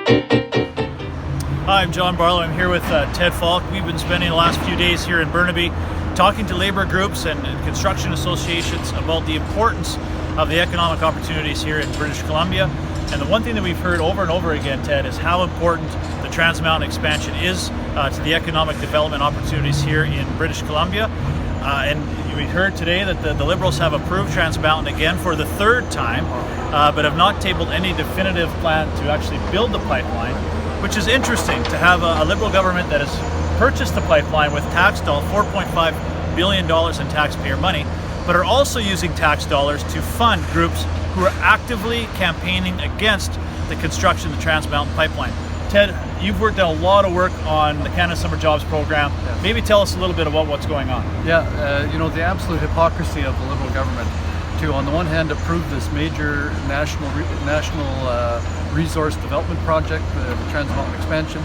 Hi, I'm John Barlow. I'm here with Ted Falk. We've been spending the last few days here in Burnaby talking to labor groups and construction associations about the importance of the economic opportunities here in British Columbia. And the one thing that we've heard over and over again, Ted, is how important the Trans Mountain expansion is to the economic development opportunities here in British Columbia. And we heard today that the Liberals have approved Trans Mountain again for the third time, but have not tabled any definitive plan to actually build the pipeline, which is interesting to have a Liberal government that has purchased the pipeline with tax dollars, $4.5 billion in taxpayer money, but are also using tax dollars to fund groups who are actively campaigning against the construction of the Trans Mountain pipeline. Ted, you've worked on a lot of work on the Canada Summer Jobs Program. Yes. Maybe tell us a little bit about what's going on. Yeah, the absolute hypocrisy of the Liberal government to, on the one hand, approve this major national resource development project, the Trans Mountain expansion.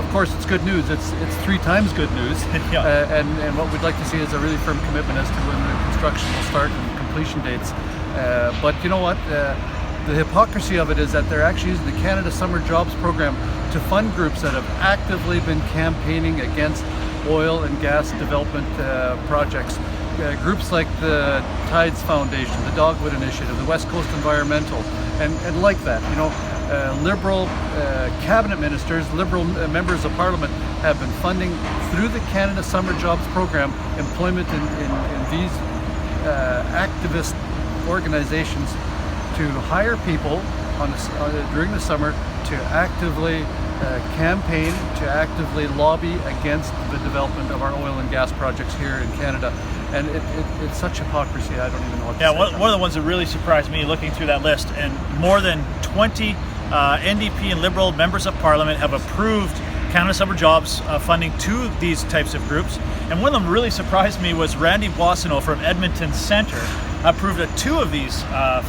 Of course, it's good news. It's 3 times good news. Yeah. And what we'd like to see is a really firm commitment as to when the construction will start and completion dates. But you know what? The hypocrisy of it is that they're actually using the Canada Summer Jobs Program to fund groups that have actively been campaigning against oil and gas development projects. Groups like the Tides Foundation, the Dogwood Initiative, the West Coast Environmental, and like that. Liberal cabinet ministers, Liberal members of Parliament have been funding through the Canada Summer Jobs Program employment in these activist organizations to hire people during the summer to actively campaign, to actively lobby against the development of our oil and gas projects here in Canada. And it's such hypocrisy, I don't even know what to say. Yeah, one of the ones that really surprised me looking through that list, and more than 20 NDP and Liberal members of Parliament have approved Canada Summer Jobs funding to these types of groups. And one of them really surprised me was Randy Boissonneau from Edmonton Centre approved 2 of these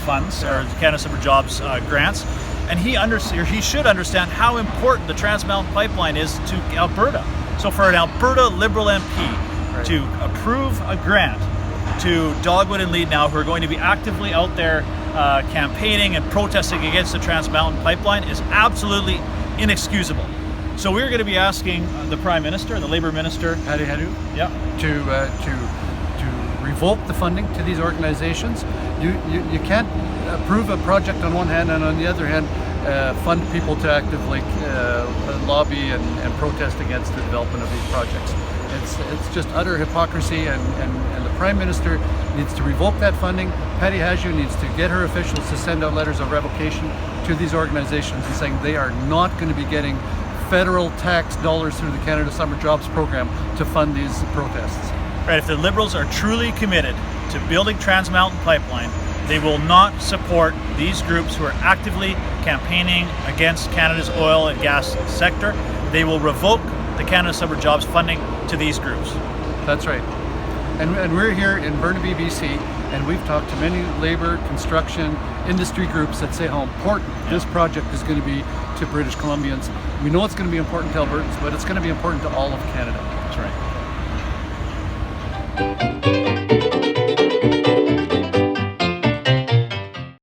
funds, or Canada Summer Jobs grants. And he should understand how important the Trans Mountain pipeline is to Alberta. So for an Alberta Liberal MP to approve a grant to Dogwood and Lead now, who are going to be actively out there campaigning and protesting against the Trans Mountain pipeline, is absolutely inexcusable. So we're going to be asking the Prime Minister, the Labour Minister, to revoke the funding to these organizations. You can't approve a project on one hand and on the other hand fund people to actively lobby and protest against the development of these projects. It's just utter hypocrisy, and the Prime Minister needs to revoke that funding. Patty Hajdu needs to get her officials to send out letters of revocation to these organizations and saying they are not going to be getting federal tax dollars through the Canada Summer Jobs Program to fund these protests. Right, if the Liberals are truly committed to building Trans Mountain pipeline, they will not support these groups who are actively campaigning against Canada's oil and gas sector. They will revoke the Canada Summer Jobs funding to these groups. That's right. And we're here in Burnaby, BC, and we've talked to many labor, construction, industry groups that say how important this project is going to be to British Columbians. We know it's going to be important to Albertans, but it's going to be important to all of Canada. That's right.